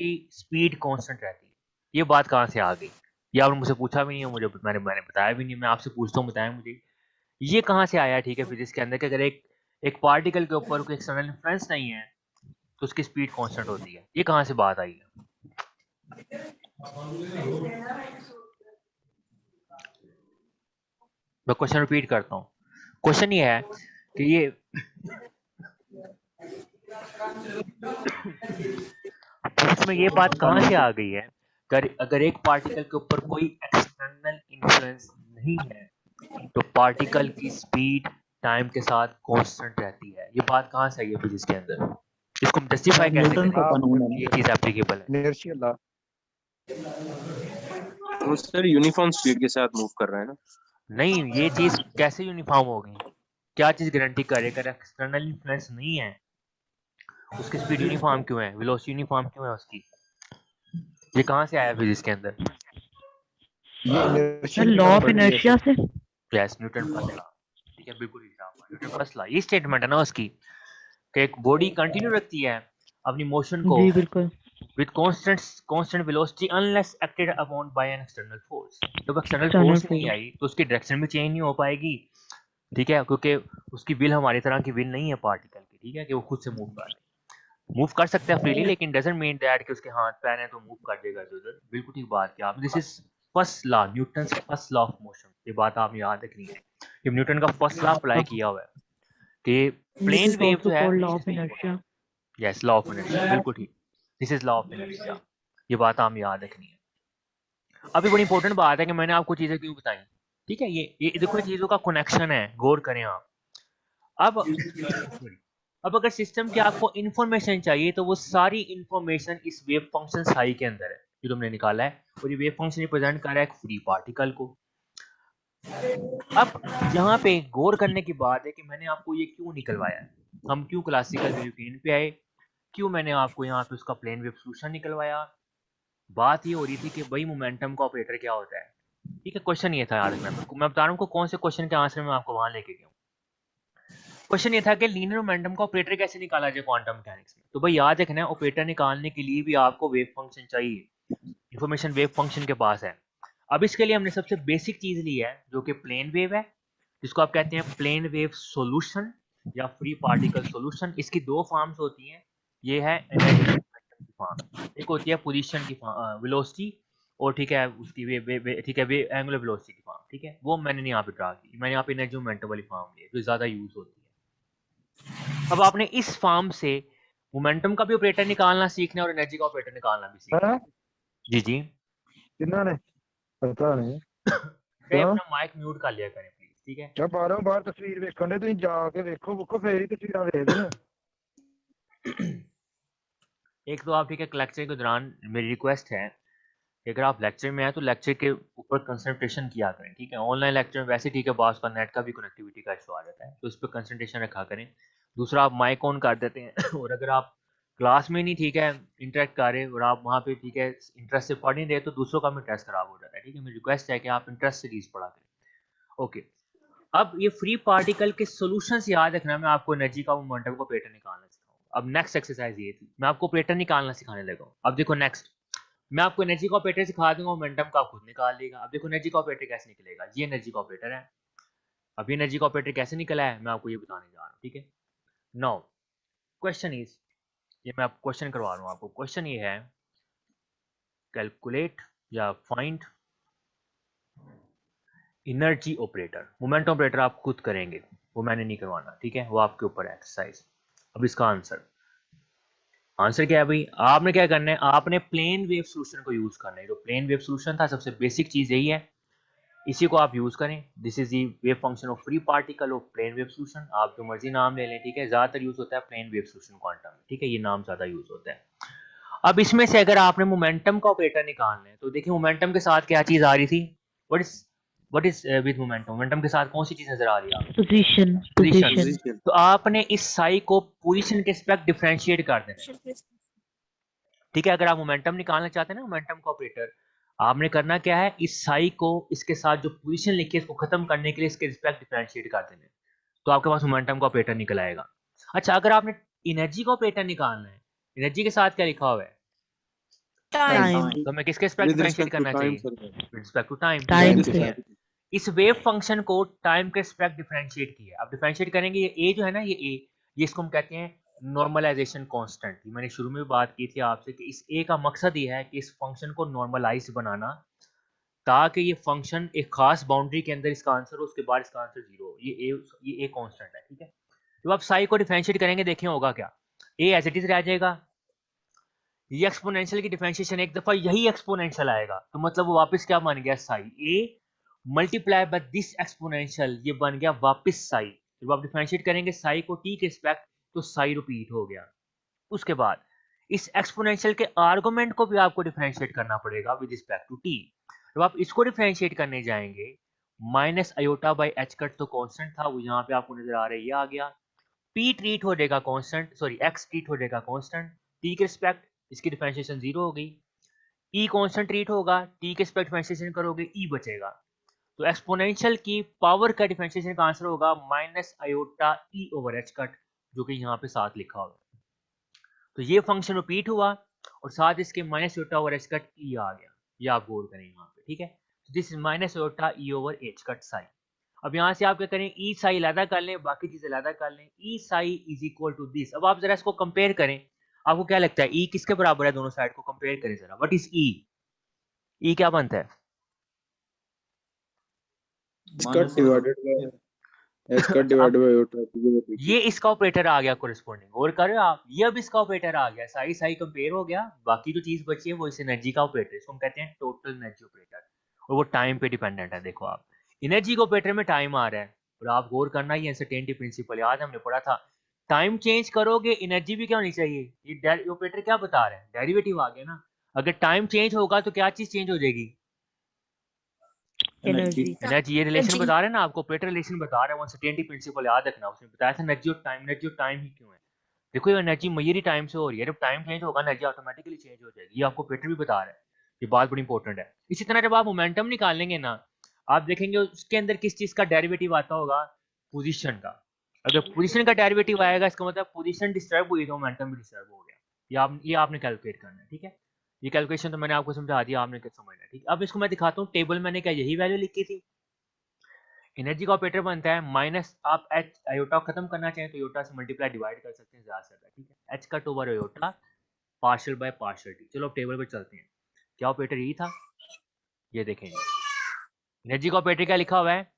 उसकी speed constant रहती है। ये बात कहाँ से आ गई? ये आपने मुझसे पूछा भी नहीं है, मैंने बताया भी नहीं, मैं आपसे पूछता हूँ, बताएं मुझे ये कहाँ से आया? ठीक है, फिजिक्स के अंदर कि अगर एक पार्टिकल के ऊपर कोई एक्सटर्नल इन्फ्लुएंस नहीं है तो उसकी स्पीड कांस्टेंट होती है। ये कहाँ से बात आई है? मैं क्वेश्चन रिपीट करता हूँ। क्वेश्चन ये है कि ये फिजिक्स में ये बात कहाँ से आ गई है, अगर एक पार्टिकल के ऊपर कोई एक्सटर्नल इन्फ्लुएंस नहीं है तो पार्टिकल की स्पीड टाइम के साथ कांस्टेंट रहती है। ये बात कहाँ से आई है फिजिक्स के अंदर? इसको हम जस्टिफाई कैसे न्यूटन का करें कानून है कि ना, ये चीज एप्लीकेबल है? Inertial law. वो सर यूनिफॉर्म स्पीड के साथ मूव कर रहा है ना। नहीं, ये चीज कैसे यूनिफॉर्म होगी? क्या चीज गारंटी करे? अगर एक्सटर्नल इन्फ्लुएंस नहीं है उसकी स्पीड यूनिफॉर्म क्यों है, वेलोसिटी यूनिफॉर्म क्यों है उसकी? ये कहाँ से आया फिजिक्स के अंदर? ये सर इनर्शियल की लॉ ऑफ प्रॉपर्टी है इनर्शिया सर। से। Yes, Newton first law. ठीक है, बिल्कुल ठीक जवाब। न्यूटन फर्स्ट लॉ, ये स्टेटमेंट है ना उसकी कि एक बॉडी कंटिन्यू रखती है अपनी मोशन को जी बिल्कुल। with constant velocity unless acted upon by an external force। जब एक्सटर्नल एक्सटर्नल फोर्स नहीं फोर्स। आई तो उसकी डायरेक्शन भी चेंज नहीं हो पाएगी। ठीक है, क्योंकि उसकी व्हील हमारी तरह की व्हील नहीं है पार्टिकल की। ठीक है, कि वो खुद से मूव कर सकता है फ्रीली, लेकिन डजंट मीन दैट कि उसके हाथ पैर हैं तो मूव कर देगा इधर। बिल्कुल ठीक बात किया आप। This is first law, Newton's first law of motion. ये बात आप याद रखनी है कि न्यूटन का फर्स्ट लॉ अप्लाई किया हुआ है कि this plane is wave also जो है, called law of inertia. Yes, law of inertia, बिल्कुल ठीक। This is law of inertia. ये बात आप याद रखनी है। अब ये बड़ी इंपॉर्टेंट बात है कि मैंने आपको चीजें क्यों बताई। ठीक है, ये देखो चीजों का कनेक्शन है, गौर करें आप। अब अब अगर सिस्टम के आपको इंफॉर्मेशन चाहिए तो वो सारी इंफॉर्मेशन इस वेव फंक्शन साई के अंदर है जो तुमने निकाला है, और ये वेव फंक्शन रिप्रेजेंट कर रहा है एक फ्री पार्टिकल को। अब यहाँ पे गौर करने की बात है कि मैंने आपको ये क्यों निकलवाया है, हम क्यों क्लासिकल वेव प्लेन पे आए, क्यों मैंने आपको यहाँ पे उसका प्लेन वेव सोल्यूशन निकलवाया। बात ये हो रही थी कि भाई मोमेंटम का ऑपरेटर क्या होता है। ठीक है, क्वेश्चन ये था याद रखना। मैं बता रहा हूँ कौन से क्वेश्चन के आंसर में आपको वहां लेके गया। क्वेश्चन ये था कि लीनियर मोमेंटम का ऑपरेटर कैसे निकाला जाए क्वांटम मैकेनिक्स में। तो भाई याद रखना है, ऑपरेटर निकालने के लिए भी आपको वेव फंक्शन चाहिए, इंफॉर्मेशन वेव फंक्शन के पास है। अब इसके लिए हमने सबसे बेसिक चीज ली है जो कि प्लेन वेव है, जिसको आप कहते हैं प्लेन वेव सॉल्यूशन या फ्री पार्टिकल सॉल्यूशन। इसकी दो फॉर्म्स होती हैं, ये है एनर्जी की फॉर्म, एक होती है पोजीशन की वेलोसिटी, और ठीक है उसकी ठीक है वे एंगुलर वेलोसिटी की फॉर्म। ठीक है, वो मैंने यहाँ पे ड्रा की, मैंने यहाँ पे एनर्जी मोमेंटम वाली फॉर्म ली है जो ज्यादा यूज होती है। अब आपने इस फॉर्म से मोमेंटम का भी ऑपरेटर निकालना सीखना है और एनर्जी का ऑपरेटर निकालना भी सीखना है। जी जी, किन्ना ने पता नहीं कहीं अपना माइक म्यूट कर लिया करें प्लीज। ठीक है, जब आ रहा हूं बाहर तस्वीर वेखण दे, तुम जाके वेखो बुको फेर ही तस्वीरां वेखदे ना। एक तो आप ठीक है लेक्चर के दौरान मेरी रिक्वेस्ट है कि अगर आप लेक्चर में आए तो लेक्चर के ऊपर कंसंट्रेशन किया करें। ठीक है, ऑनलाइन लेक्चर में वैसे ठीक है बास का नेट का भी कनेक्टिविटी का इशू आ जाता है, तो इस पर कंसंट्रेशन रखा करें। दूसरा, आप माइक ऑन कर देते हैं और अगर आप क्लास में नहीं ठीक है इंटरेक्ट कर रहे और आप वहाँ पे ठीक है इंटरेस्ट से पढ़ नहीं रहे तो दूसरों का भी इंटरेस्ट खराब हो जाता है। ठीक है, मेरी रिक्वेस्ट है कि आप इंटरेस्ट से चीज पढ़ा करें। ओके, अब ये फ्री पार्टिकल के सॉल्यूशंस याद रखना, मैं आपको एनर्जी का मोमेंटम को ऑपरेटर निकालना सिखाऊंगा। अब नेक्स्ट एक्सरसाइज ये थी, मैं आपको ऑपरेटर निकालना सिखाने लगा हूं। अब देखो नेक्स्ट, मैं आपको एनर्जी का ऑपरेटर सिखा दूंगा, मोमेंटम का आप खुद निकाल लेगा। अब देखो एनर्जी का ऑपरेटर कैसे निकलेगा, ये एनर्जी का ऑपरेटर है। अब ये एनर्जी का ऑपरेटर कैसे निकला है मैं आपको ये बताने जा रहा हूँ। ठीक है, नाउ क्वेश्चन इज, ये मैं आपको क्वेश्चन करवा रहा हूँ आपको। क्वेश्चन ये है, कैलकुलेट या find energy operator. Momentum operator आप खुद करेंगे, वो मैंने नहीं करवाना। ठीक है, वो आपके ऊपर है एक्सरसाइज। अब इसका आंसर क्या है भाई, आपने क्या करना है, आपने प्लेन वेव सॉल्यूशन को यूज करना है। जो प्लेन वेव सॉल्यूशन था सबसे बेसिक चीज यही है, इसी को आप यूज करें। This is the wave function of free particle of plane wave solution. आप जो मर्जी नाम ले लें। ठीक है, ज्यादातर यूज होता है प्लेन वेव सॉल्यूशन क्वांटम। ठीक है, ये नाम ज्यादा यूज होता है। अब इसमें से अगर आपने मोमेंटम का ऑपरेटर निकालना है तो देखिए मोमेंटम के साथ क्या चीज आ रही थी, what is with momentum, momentum के साथ कौन सी चीज नजर आ रही है आपको? पोजीशन। पोजीशन। पोजीशन। तो आपने इस साई को पोजीशन के रिस्पेक्ट डिफरेंशिएट कर देना है। ठीक है, अगर आप मोमेंटम निकालना चाहते हैं ना, मोमेंटम का ऑपरेटर, आपने करना क्या है, इस साई को इसके साथ जो पोजीशन लिखी है इसको खत्म करने के लिए इसके रिस्पेक्ट डिफरेंशिएट कर देना है, तो आपके पास मोमेंटम का ऑपरेटर निकल आएगा। अच्छा, अगर आपने एनर्जी का ऑपरेटर निकालना है, एनर्जी के साथ क्या लिखा हुआ है, टाइम तो मैं किसके respect with differentiate respect to करना टाइम चाहिए? Sir. With respect to time. Time time से के साथ। इस वेव फंक्शन को टाइम के रिस्पेक्ट डिफरेंशिएट किया। अब डिफरेंशिएट करेंगे, ये ए जो है ना, ये ए, ये इसको हम कहते हैं नॉर्मलाइजेशन कांस्टेंट। मैंने शुरू में भी बात की थी आपसे कि इस ए का मकसद ये है कि इस फंक्शन को नॉर्मलाइज बनाना, ताकि ये फंक्शन एक खास बाउंड्री के अंदर इसका आंसर हो, उसके बाद इसका आंसर जीरो हो। ये ए कांस्टेंट है, ठीक है। तो आप साई को डिफरेंशिएट करेंगे, देखें होगा क्या, ए एज इट इज रह जाएगा, ये एक्सपोनेंशियल की डिफरेंशिएशन एक दफा यही एक्सपोनेंशियल आएगा, तो मतलब वो वापस क्या बन गया, Sai A multiply by this exponential, ये बन गया वापस साई। जब आप डिफरेंशिएट करेंगे साई को टी के रिस्पेक्ट, तो साई रिपीट हो गया। उसके बाद इस एक्सपोनेंशियल के आर्गुमेंट को भी आपको डिफरेंशिएट करना पड़ेगा विद रिस्पेक्ट टू टी। जब आप इसको डिफरेंशिएट करने जाएंगे, minus iota by H cut तो कांस्टेंट था, वो यहाँ पे आपको नजर आ रहा है, ये आ गया। पी ट्रीट हो जाएगा कांस्टेंट, सॉरी एक्स ट्रीट हो जाएगा कांस्टेंट टी के रिस्पेक्ट, इसकी डिफरेंशिएशन जीरो हो गई। ई कांस्टेंट ट्रीट होगा, टी के रिस्पेक्ट डिफरेंशिएशन करोगे, ई बचेगा। तो एक्सपोनेंशियल की पावर का डिफरेंशिएशन का आंसर होगा minus iota e over h cut, जो कि यहाँ पे साथ लिखा होगा। तो ये फंक्शन रिपीट हुआ और साथ इसके minus iota over h cut e आ गया, ये आप गौर करें यहाँ पे, ठीक है। तो this is minus iota e over h cut sine. अब यहाँ से आप क्या करें, ई साई अलहदा कर लें, बाकी चीजें अलहदा कर लें, e psi is equal to this. अब आप जरा इसको कंपेयर करें, आपको क्या लगता है ई किसके बराबर है, दोनों साइड को कंपेयर करें जरा, व्हाट इज ई, ई क्या बनता है, cut divided by H cut divided by iota. ये इसका ऑपरेटर आ गया कोरिस्पोंडिंग, गौर कर रहे हो आप, ये अब इसका ऑपरेटर आ गया, साई साई कंपेयर हो गया, बाकी जो चीज बची है वो इस एनर्जी का ऑपरेटर, इसको हम कहते हैं टोटल एनर्जी ऑपरेटर, और वो टाइम पे डिपेंडेंट है। देखो आप, एनर्जी के ऑपरेटर में टाइम आ रहा है, और आप गौर करना, ये अनसर्टेनिटी प्रिंसिपल याद हमने पढ़ा था, टाइम चेंज करोगे एनर्जी भी क्या होनी चाहिए, ये ऑपरेटर क्या बता रहा है, डेरिवेटिव आ गया ना। अगर टाइम चेंज होगा तो क्या चीज चेंज हो जाएगी, एनर्जी एनर्जी। ये रिलेशन बता रहे हैं ना आपको, ऑपरेटर रिलेशन बता रहे हैं, अनसर्टेनिटी प्रिंसिपल याद रखना, उसने बताया था एनर्जी और टाइम ही क्यों है। देखो ये एनर्जी मेजर टाइम से हो रही है, जब टाइम चेंज होगा एनर्जी ऑटोमेटिकली चेंज हो जाएगी, ये आपको ऑपरेटर भी बता रहा है, ये बात बड़ी इंपॉर्टेंट है। इसी तरह जब आप मोमेंटम निकालेंगे ना, आप देखेंगे उसके अंदर किस चीज का डेरिवेटिव आता होगा, पोजीशन का। अगर पोजीशन का डेरिवेटिव आएगा, इसका मतलब पोजीशन डिस्टर्ब हुई तो मोमेंटम भी डिस्टर्ब हो गया। ये आपने कैलकुलेट करना है, ठीक है। ये कैलकुलेशन तो मैंने आपको समझा दिया, आपने क्या समझना है, ठीक है। अब इसको मैं दिखाता हूँ, टेबल मैंने क्या यही वैल्यू लिखी थी। एनर्जी का ऑपरेटर बनता है माइनस, आप एच आयोटा खत्म करना चाहें तो आयोटा से मल्टीप्लाई डिवाइड कर सकते हैं, ज्यादा से ज्यादा, ठीक है। H cut over iota partial by partial T. चलो अब टेबल पे चलते हैं, क्या ऑपरेटर यही था, ये देखें एनर्जी का ऑपरेटर क्या लिखा हुआ है,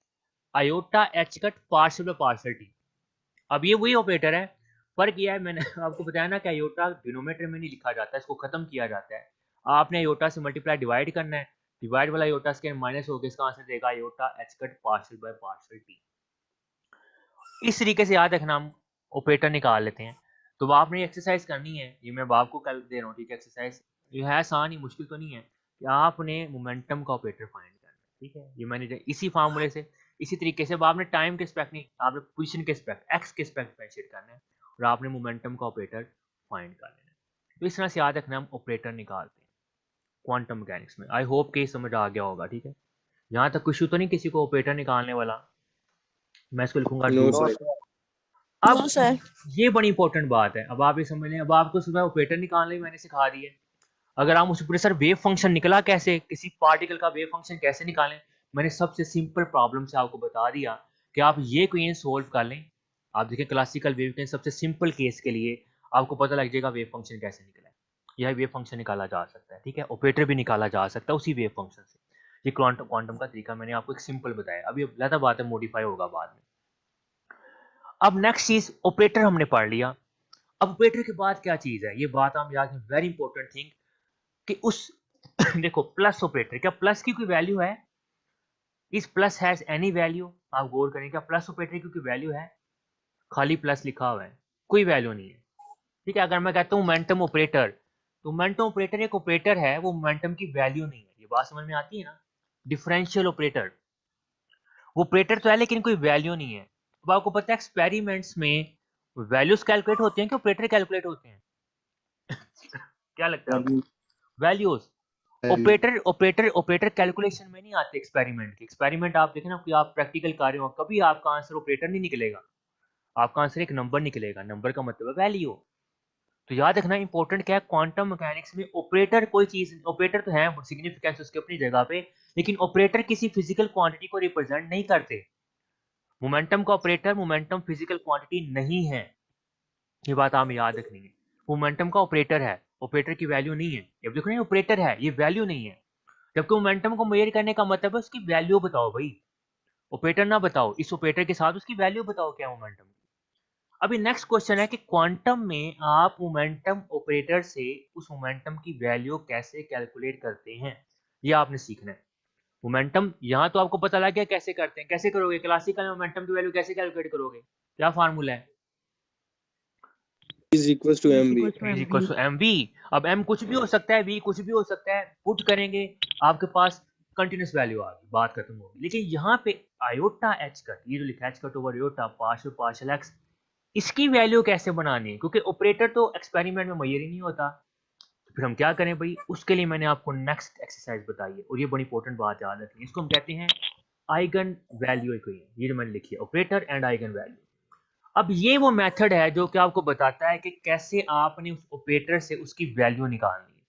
iota H cut partial by partial T. अब ये वही ऑपरेटर है, फर्क यह है, मैंने आपको बताया ना कि आयोटा डिनोमिनेटर में नहीं लिखा जाता है, इसको खत्म किया जाता है। आपने आयोटा से मल्टीप्लाई डिवाइड करना है, डिवाइड वाला आयोटा इसके माइनस हो गया, इसका आंसर देगा iota H cut partial by partial T. इस तरीके से याद रखना, हम ऑपरेटर निकाल लेते हैं। तो आपने ये एक्सरसाइज करनी है, ये मैं आपको कल दे रहा हूँ, ठीक है। एक्सरसाइज ये है आसान ही, मुश्किल तो नहीं है, कि आपने मोमेंटम का ऑपरेटर फाइंड करना है, ठीक है। ये मैंने इसी फार्मूले से, इसी तरीके से, अब आपने टाइम के रिस्पेक्ट नहीं, आपने पोजीशन के रिस्पेक्ट एक्स के रिस्पेक्ट डिफरेंशिएट करना है, और आपने मोमेंटम का ऑपरेटर फाइंड कर लेना है। तो इस तरह से याद रखना, हम ऑपरेटर निकालते हैं क्वांटम मैकेनिक्स में। आई होप कि समझ आ गया होगा, ठीक है। यहाँ तक कुछ तो नहीं किसी को ऑपरेटर निकालने वाला, मैं इसको लिखूंगा नो डू। सर। अब ये बड़ी इंपॉर्टेंट बात है, अब आप ये समझ लें, अब आपको सुबह ऑपरेटर निकालने मैंने सिखा दी है। अगर आप मुझसे पूछे सर वेव फंक्शन निकला कैसे, किसी पार्टिकल का वेव फंक्शन कैसे निकालें, मैंने सबसे सिंपल प्रॉब्लम से आपको बता दिया कि आप ये क्वेश्चन सोल्व कर लें। आप देखिए क्लासिकल वेव के सबसे सिंपल केस के लिए आपको पता लग जाएगा वेव फंक्शन कैसे निकला है। यह वेव फंक्शन निकाला जा सकता है, ठीक है। ऑपरेटर भी निकाला जा सकता है उसी वेव फंक्शन से। ये क्वांटम का तरीका मैंने आपको एक सिंपल बताया, अभी ज़्यादा बात है, मॉडिफाई होगा बाद में। अब नेक्स्ट चीज ऑपरेटर हमने पढ़ लिया। अब ऑपरेटर के बाद क्या चीज है, ये बात हम याद, वेरी इंपॉर्टेंट थिंग, कि उस देखो प्लस ऑपरेटर, क्या प्लस की कोई वैल्यू है, इस प्लस हैज एनी वैल्यू, आप गौर करें, क्या प्लस ऑपरेटर की कोई वैल्यू है, खाली प्लस लिखा हुआ है, कोई वैल्यू नहीं है, ठीक है। अगर मैं कहता हूँ मोमेंटम ऑपरेटर, तो मोमेंटम ऑपरेटर एक ऑपरेटर है, वो मोमेंटम की वैल्यू नहीं है, ये बात समझ में आती है ना। डिफरेंशियल ऑपरेटर, वो ऑपरेटर तो है लेकिन कोई वैल्यू नहीं है। अब आपको पता है एक्सपेरिमेंट्स में वैल्यूज कैलकुलेट होते हैं कि ऑपरेटर कैलकुलेट होते हैं क्या लगता है आपको, वैल्यूज। ऑपरेटर कैलकुलेशन में नहीं आते एक्सपेरिमेंट के। एक्सपेरिमेंट आप देखें ना कि आप प्रैक्टिकल कर रहे हो, कभी आपका आंसर ऑपरेटर नहीं निकलेगा, आपका आंसर एक नंबर निकलेगा, नंबर का मतलब है वैल्यू। तो याद रखना इंपॉर्टेंट क्या है, क्वांटम मैकेनिक्स में ऑपरेटर कोई चीज, ऑपरेटर तो है सिग्निफिकेंस उसके अपनी जगह पे, लेकिन ऑपरेटर किसी फिजिकल क्वांटिटी को रिप्रेजेंट नहीं करते। मोमेंटम का ऑपरेटर मोमेंटम फिजिकल क्वांटिटी नहीं है, ये बात हमें याद रखनी है। मोमेंटम का ऑपरेटर है, ऑपरेटर की वैल्यू नहीं है। जब देखो ना ऑपरेटर है, ये वैल्यू नहीं है। जबकि मोमेंटम को मेजर करने का मतलब है उसकी वैल्यू बताओ भाई, ऑपरेटर ना बताओ, इस ऑपरेटर के साथ उसकी वैल्यू बताओ क्या मोमेंटम। अभी नेक्स्ट क्वेश्चन है कि क्वांटम में आप मोमेंटम ऑपरेटर से उस मोमेंटम की वैल्यू कैसे कैलकुलेट करते हैं, ये आपने सीखना है। मोमेंटम यहाँ तो आपको पता लग गया कैसे करते हैं, कैसे करोगे क्लासिकल मोमेंटम की वैल्यू कैसे कैलकुलेट करोगे, क्या फार्मूला है, is equals to mv. Equal to m v. अब एम कुछ भी हो सकता है, वी कुछ भी हो सकता है, पुट करेंगे आपके पास कंटिन्यूस वैल्यू आ गई, बात खत्म होगी। लेकिन यहाँ पे आयोटा एच कट, ये जो लिखा है H cut over iota partial partial x, इसकी वैल्यू कैसे बनानी है, क्योंकि ऑपरेटर तो एक्सपेरिमेंट में मेजर ही नहीं होता। तो फिर हम क्या करें भाई, उसके लिए मैंने आपको नेक्स्ट एक्सरसाइज बताई है, और ये बड़ी इंपॉर्टेंट बात याद रखनी है, इसको हम कहते हैं आइगन वैल्यू इक्वेशन। ये जो मैंने लिखी है ऑपरेटर एंड आइगन वैल्यू। अब ये वो मेथड है जो कि आपको बताता है कि कैसे आपने उस ऑपरेटर से उसकी वैल्यू निकालनी है।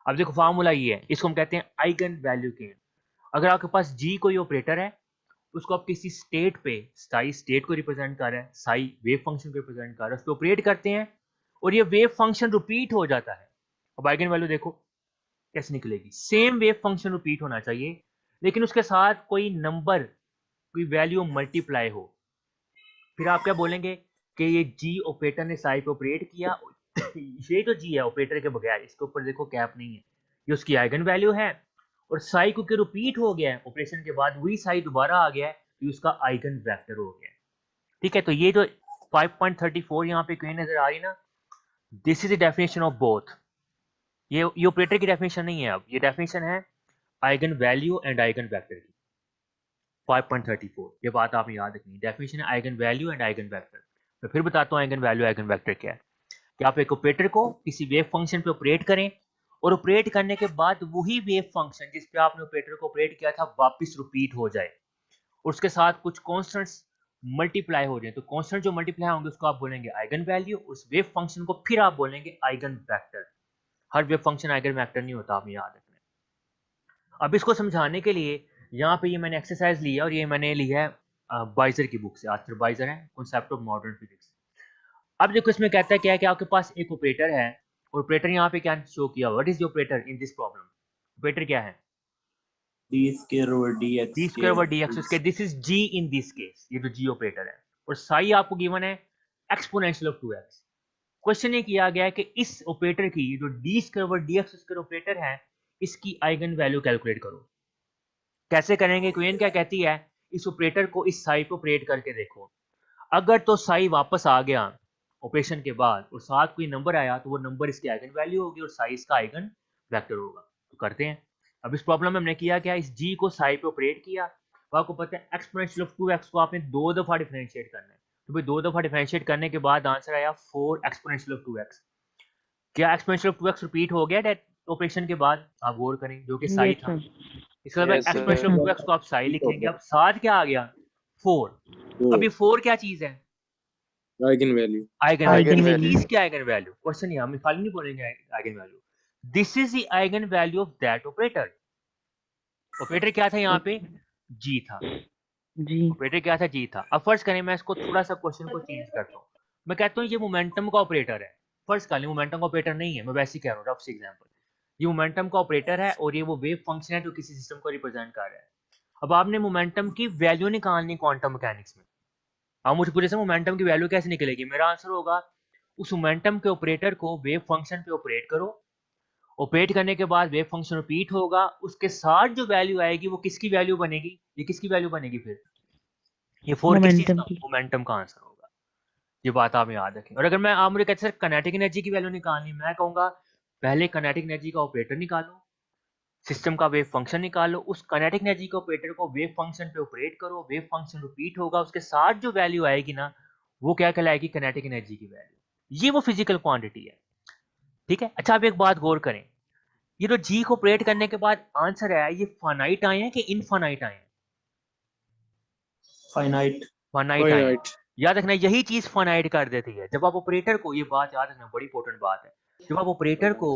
अब देखो फार्मूला ये है, इसको हम कहते हैं आइगन वैल्यू के। अगर आपके पास जी कोई ऑपरेटर है, उसको आप किसी स्टेट पे, साई स्टेट को रिप्रेजेंट कर रहा है, साई वेव फंक्शन को रिप्रेजेंट कर रहा है, उस पर ऑपरेट करते हैं और ये वेव फंक्शन रिपीट हो जाता है। अब आइगन वैल्यू देखो कैसे निकलेगी, सेम वेव फंक्शन रिपीट होना चाहिए, लेकिन उसके साथ कोई नंबर, कोई वैल्यू मल्टीप्लाई हो। फिर आप क्या बोलेंगे कि ये जी ऑपरेटर ने साई पे ऑपरेट किया ये तो जी है ऑपरेटर के बगैर, इसके ऊपर देखो कैप नहीं है, ये उसकी आइगन वैल्यू है। और साई क्योंकि रिपीट हो गया है ऑपरेशन के बाद, वही साई दोबारा आ गया है, तो उसका आइगन वेक्टर हो गया है। ठीक है, तो ये जो 5.34 यहाँ पे कहीं नजर आ रही ना, this is the definition of both. ये ऑपरेटर की डेफिनेशन नहीं है, अब ये डेफिनेशन है eigen value and eigen vector की। 5.34 ये बात आपने याद रखनी, डेफिनेशन है eigen value and eigen vector. मैं फिर बताता हूँ आइगन वैल्यू आइगन वेक्टर क्या है। कि आप एक ऑपरेटर को किसी वेव फंक्शन पे ऑपरेट करें, और ऑपरेट करने के बाद वही वेव फंक्शन जिस पे आपने ऑपरेटर को ऑपरेट किया था वापस रिपीट हो जाए, और उसके साथ कुछ कांस्टेंट्स मल्टीप्लाई हो जाए। तो कांस्टेंट जो मल्टीप्लाई होंगे उसको आप बोलेंगे आइगन वैल्यू, उस वेव फंक्शन को फिर आप बोलेंगे आइगन वेक्टर। हर वेव फंक्शन आइगन वेक्टर नहीं होता, आपने याद रखना है। अब इसको समझाने के लिए यहाँ पे ये मैंने एक्सरसाइज लिया, और ये मैंने लिया है बाइजर की बुक से, आर्थर बाइजर है कॉन्सेप्ट ऑफ मॉडर्न फिजिक्स। अब देखो इसमें कहता है क्या है कि आपके पास एक ऑपरेटर है, ऑपरेटर यहाँ पे क्या शो किया, what is the operator in this problem. Operator क्या है, d square over d x d square over d x, उसके this is g in this case, ये जो जी ऑपरेटर है। और साई आपको गिवन है एक्सपोनेंशियल ऑफ 2x। क्वेश्चन ये किया गया है कि इस ऑपरेटर की, जो D square over d x square operator है, इसकी आइगन वैल्यू कैलकुलेट करो। कैसे करेंगे, क्वेश्चन क्या कहती है, इस ऑपरेटर को इस साई पे ऑपरेट करके देखो, अगर तो साई वापस आ गया ऑपरेशन के बाद और साथ कोई नंबर आया, तो वो नंबर इसकी आइगन वैल्यू होगी और साई इसका आइगन वेक्टर होगा। तो करते हैं। अब इस प्रॉब्लम में हमने किया क्या, इस जी को साई पे ऑपरेट किया, तो आपको पता है एक्सपोनेंशियल ऑफ 2x को आपने 2 दफा डिफरेंशिएट करना है। तो भाई 2 दफा डिफरेंशिएट करने के बाद आंसर आया 4 एक्सपोनेंशियल ऑफ 2x। क्या एक्सपोनेंशियल ऑफ 2x रिपीट हो गया डेट ऑपरेशन के बाद, आप गौर करें, जो कि साई था। इसका मतलब Yes, sir. Exponential of 2x को आप साई लिखेंगे। अब साथ क्या आ गया 4। अब ये 4 क्या चीज है, eigen value. Eigen Eigen value, value. इसकी आइगन वैल्यू। क्वेश्चन ये हम खाली नहीं बोलेंगे eigen value, this is the eigen value of that operator. Operator क्या था यहाँ पे, जी था, जी ऑपरेटर क्या था, जी था। अब फर्ज करें मैं इसको थोड़ा सा क्वेश्चन को चेंज करता हूँ, मैं कहता हूँ ये मोमेंटम का ऑपरेटर है। फर्ज कर लें मोमेंटम का ऑपरेटर नहीं है, मैं वैसे ही कह रहा हूँ रफ से एग्जांपल, ये मोमेंटम का ऑपरेटर है और ये वो वेव फंक्शन है जो किसी सिस्टम को रिप्रेजेंट कर रहा है। अब आपने मोमेंटम की वैल्यू निकालनी क्वांटम मैकेनिक्स में। अब मुझे पूछे मोमेंटम की वैल्यू कैसे निकलेगी, मेरा आंसर होगा उस मोमेंटम के ऑपरेटर को वेव फंक्शन पे ऑपरेट करो, ऑपरेट करने के बाद वेव फंक्शन रिपीट होगा, उसके साथ जो वैल्यू आएगी वो किसकी वैल्यू बनेगी, ये किसकी वैल्यू बनेगी, फिर ये 4 किस चीज मोमेंटम का, की। मोमेंटम का आंसर होगा। ये बात आप याद रखें। और अगर मैं आप मुझे कहते सर काइनेटिक एनर्जी की वैल्यू निकालनी, मैं कहूंगा पहले काइनेटिक एनर्जी का ऑपरेटर निकालो, सिस्टम का वेव फंक्शन निकालो, उस काइनेटिक एनर्जी के ऑपरेटर को वेव फंक्शन पे ऑपरेट करो, वेव फंक्शन रिपीट होगा, उसके साथ जो वैल्यू आएगी ना, वो क्या कहलाएगी, काइनेटिक एनर्जी की वैल्यू। ये वो फिजिकल क्वांटिटी है। ठीक है, अच्छा आप एक बात गौर करें, ये जो जी को ऑपरेट करने के बाद आंसर आया, ये फाइनाइट आए हैं कि इनफाइनाइट आए हैं, फाइनाइट फाइनाइट आए हैं। Finite. याद रखना यही चीज फाइनाइट कर देती है। जब आप ऑपरेटर को, ये बात याद रखना बड़ी इंपॉर्टेंट बात है, जब आप ऑपरेटर को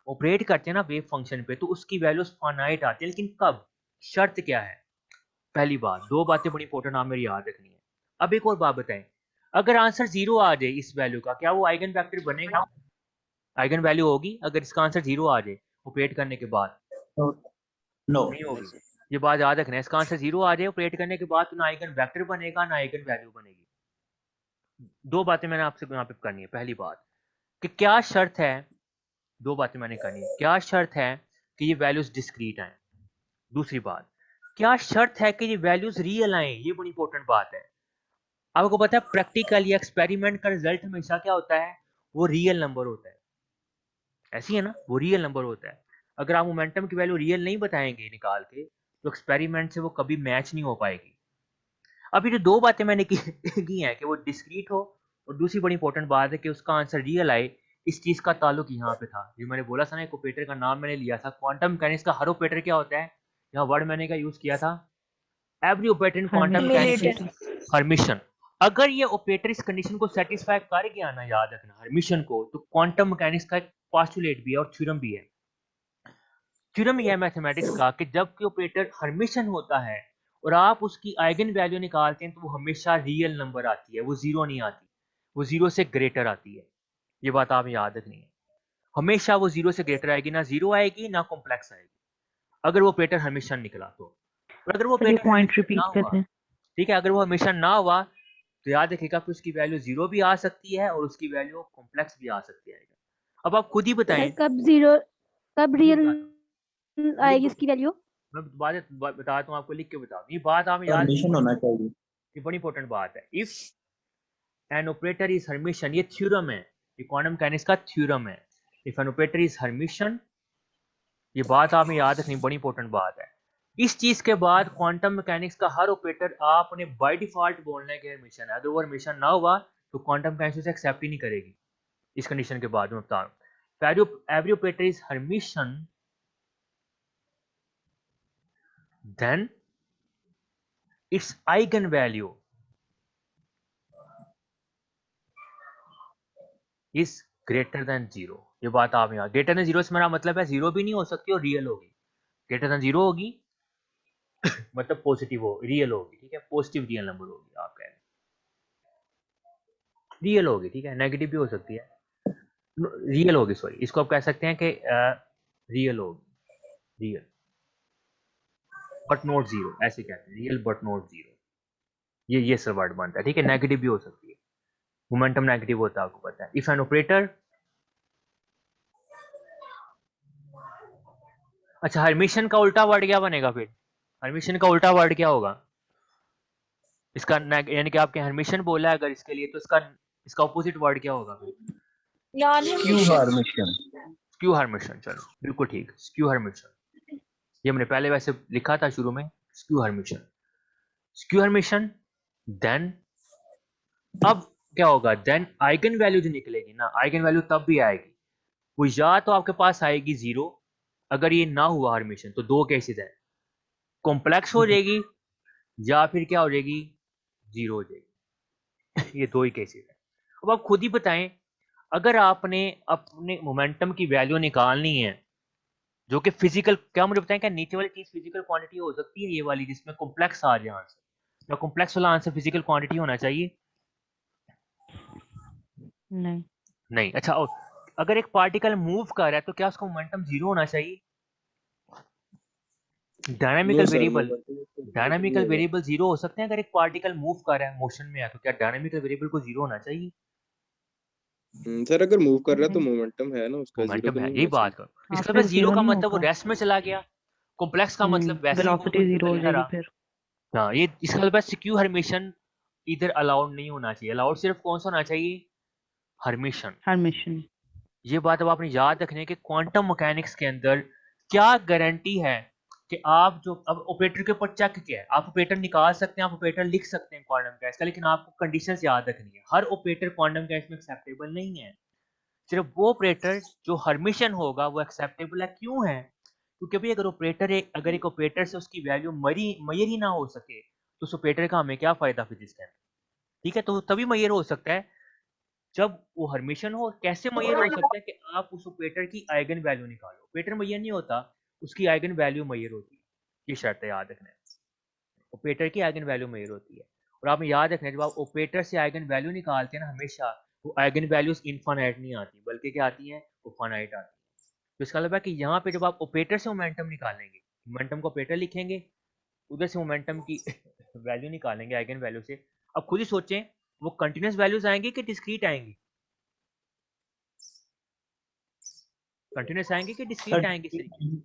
ऑपरेट करते हैं ना वेव फंक्शन पे, तो उसकी वैल्यूज फाइनाइट आती है, लेकिन कब, शर्त क्या है? पहली बात, दो बातें बड़ी इंपॉर्टेंट आप मेरी याद रखनी है। अब एक और बात बताएं, अगर आंसर 0 आ जाए इस वैल्यू का, क्या वो आइगन वेक्टर बनेगा? आइगन वैल्यू होगी अगर इसका आंसर 0 आ जाए ऑपरेट करने के बाद? नो नहीं होगी। ये बात याद रखना है, इसका आंसर 0 आ जाए ऑपरेट करने के बाद, तो ना आइगन वेक्टर बनेगा ना आइगन वैल्यू बनेगी। दो बातें मैंने आपसे यहाँ पे करनी है। पहली बात कि क्या शर्त है, दो बातें मैंने करनी है, क्या शर्त है कि ये वैल्यूज डिस्क्रीट आए? दूसरी बात, क्या शर्त है कि ये वैल्यूज रियल आए? ये बड़ी इंपॉर्टेंट बात है। आपको पता है प्रैक्टिकल या एक्सपेरिमेंट का रिजल्ट हमेशा क्या होता है? वो रियल नंबर होता है। ऐसी है ना, वो रियल नंबर होता है। अगर आप मोमेंटम की वैल्यू रियल नहीं बताएंगे निकाल के, तो एक्सपेरिमेंट से वो कभी मैच नहीं हो पाएगी। अब ये जो दो बातें मैंने की हैं कि वो डिस्क्रीट हो, और दूसरी बड़ी इंपॉर्टेंट बात है कि उसका आंसर रियल आए, इस चीज का ताल्लुक यहाँ पे था। जो मैंने बोला था ना, एक ऑपरेटर का नाम मैंने लिया था, क्वांटम मैकेनिक्स का हर ऑपरेटर क्या होता है, यहाँ वर्ड मैंने का यूज किया था, एवरी ऑपरेटर इन क्वांटम मैकेनिक्स हर्मिशन। अगर ये ऑपरेटर इस कंडीशन को सेटिस्फाई कर गया ना, याद रखना हर्मिशन को, तो क्वांटम मैकेनिक्स का एक पोस्टुलेट भी है और थ्योरम भी है। थ्योरम यह है मैथमेटिक्स का कि जब कोई ऑपरेटर हर्मिशन होता है और आप उसकी आइगन वैल्यू निकालते हैं, तो वो हमेशा रियल नंबर आती है, वो जीरो नहीं आती, वो जीरो से ग्रेटर आती है। ये बात आप याद रखनी है, हमेशा वो जीरो से ग्रेटर आएगी, ना जीरो आएगी ना कॉम्प्लेक्स आएगी, अगर वो ऑपरेटर हर्मिशन निकला तो। और अगर वो ऑपरेटर पॉइंट हर्मिशन रिपीट ना करते हुआ, हैं। ठीक है, अगर वो हमेशा ना हुआ, तो याद रखिएगा कि उसकी वैल्यू जीरो भी आ सकती है और उसकी वैल्यू कॉम्प्लेक्स भी आ सकती है। अब आप खुद ही सर बताएं। कब खुद ही रियल बताता हूं, आएगी इसकी वैल्यू? मैं बताता हूँ आपको, लिख के बता दूं, ये बात आप याद, परमिशन होना चाहिए। ये बड़ी इंपॉर्टेंट बात है। If an operator is Hermitian, ये थ्योरम है, ये क्वांटम मैकेनिक्स का थ्योरम है। If an operator is Hermitian, ये बात आपने याद रखनी, बड़ी इंपॉर्टेंट बात है। इस चीज के बाद क्वांटम मैकेनिक्स का हर ऑपरेटर आपने बाय डिफॉल्ट बोलना है कि हर्मिशन है। अगर वो हर्मिशन ना हुआ, तो क्वांटम मैकेनिक्स उसे एक्सेप्ट ही नहीं करेगी। इस कंडीशन के बाद मैं बता रहा हूँ, every operator is Hermitian, then its eigenvalue is greater than 0। ये बात आप यहाँ, ग्रेटर देन 0 से मेरा मतलब है 0 भी नहीं हो सकती और रियल होगी। ग्रेटर देन 0 होगी मतलब पॉजिटिव हो, रियल होगी, ठीक है, पॉजिटिव रियल नंबर होगी, आप कह रहे हैं रियल होगी, ठीक है, नेगेटिव भी हो सकती है, रियल होगी, सॉरी, इसको आप कह सकते हैं कि रियल होगी, रियल बट नॉट 0, ऐसे कहते हैं, रियल बट नॉट 0, ये सर वर्ड बनता है, ठीक है। नेगेटिव भी हो सकती है, मोमेंटम नेगेटिव होता है, आपको पता है। इफ एन ऑपरेटर, अच्छा, हर्मिशन का उल्टा वर्ड क्या बनेगा फिर? हर्मिशन का उल्टा वर्ड क्या होगा इसका? यानी कि आपके हर्मिशन बोला है अगर इसके लिए, तो इसका ऑपोजिट वर्ड क्या होगा फिर? Skew Hermitian. स्क्यू हर्मिशन, चलो बिल्कुल ठीक, स्क्यू हर्मिशन। ये हमने पहले वैसे लिखा था शुरू में, skew Hermitian, skew Hermitian. Then अब क्या होगा? देन आइगन वैल्यू जो निकलेगी ना, आइगन वैल्यू तब भी आएगी, वो या तो आपके पास आएगी 0, अगर ये ना हुआ हर्मिशन, तो दो केसेस है, कॉम्प्लेक्स हो जाएगी या फिर क्या हो जाएगी, 0 हो जाएगी। ये दो ही केसेस है। अब आप खुद ही बताएं, अगर आपने अपने मोमेंटम की वैल्यू निकालनी है, जो कि फिजिकल, क्या मुझे बताएं, क्या नीचे वाली चीज फिजिकल क्वांटिटी हो सकती है, ये वाली जिसमें कॉम्प्लेक्स आ जाए आंसर, या कॉम्प्लेक्स वाला आंसर फिजिकल क्वांटिटी होना चाहिए? नहीं। नहीं। अच्छा, और अगर एक पार्टिकल मूव कर रहा है, तो क्या उसका मोमेंटम 0 होना चाहिए? नो सर, डायनामिकल मोमेंटम नहीं होगा। वेरिएबल 0 हो सकते हैं अगर एक पार्टिकल मूव कर रहा है, मोशन में है, तो क्या डायनामिकल वेरिएबल को 0 होना चाहिए? सर अगर मूव कर रहा है तो मोमेंटम है ना उसका, जीरो मोमेंटम तो है, नहीं यही होना बात चाहिए। करो। इसका फिर मतलब 0 जीरो का नहीं मतलब वो होगा। रेस्ट में चला गया, कॉम्प्लेक्स का मतलब वैसे ही वेलोसिटी जीरो हो चलता जाएगी रहा। फिर। हाँ, ये इसका मतलब सिक्यू हर्मिशन इधर अलाउड नहीं होना चाहिए, अलाउड सिर्फ कौन सा होना चाहिए? हर्मिशन। हर्मिशन। ये बात अब आपने याद रखनी है कि क्वांटम मैकेनिक्स के अंदर क्या गारंटी है कि आप जो, अब ऑपरेटर के ऊपर चेक किया है, आप ऑपरेटर निकाल सकते हैं, आप ऑपरेटर लिख सकते हैं क्वांटम मैकेनिक्स का, लेकिन आपको कंडीशंस याद रखनी है। हर ऑपरेटर क्वांटम मैकेनिक्स में एक्सेप्टेबल नहीं है, सिर्फ वो ऑपरेटर जो हर्मिशन होगा वो एक्सेप्टेबल है। क्यों है? क्योंकि भाई अगर एक ऑपरेटर से उसकी वैल्यू मेजर ही ना हो सके, तो उस ऑपरेटर का हमें क्या फायदा फिजिक्स के अंदर? ठीक है, तो तभी मैयर हो सकता है जब वो हर्मिशन हो। कैसे मैयर हो सकता है कि आप उस ऑपरेटर की आइगन वैल्यू निकालो। ऑपरेटर मैयर नहीं होता, उसकी आइगन वैल्यू मैयर होती है। ये शर्त है, याद रखना है। ऑपरेटर की आइगन वैल्यू मैयर होती है। और आपने याद रखना है, जब आप ऑपरेटर से आइगन वैल्यू निकालते हैं ना, हमेशा वो आइगन वैल्यूज इनफाइनाइट नहीं आती, बल्कि क्या आती हैं, वो फाइनाइट आती है। तो इसका मतलब है कि यहाँ पे जब आप ऑपरेटर से मोमेंटम निकालेंगे, मोमेंटम को ऑपरेटर लिखेंगे, उधर से मोमेंटम की वैल्यू निकालेंगे आइगन वैल्यू से। अब खुद ही सोचें, वो कंटिन्यूस वैल्यूज आएंगी कि डिस्क्रीट आएंगी? कंटिन्यूस आएंगे कि डिस्क्रीट आएंगे? सही,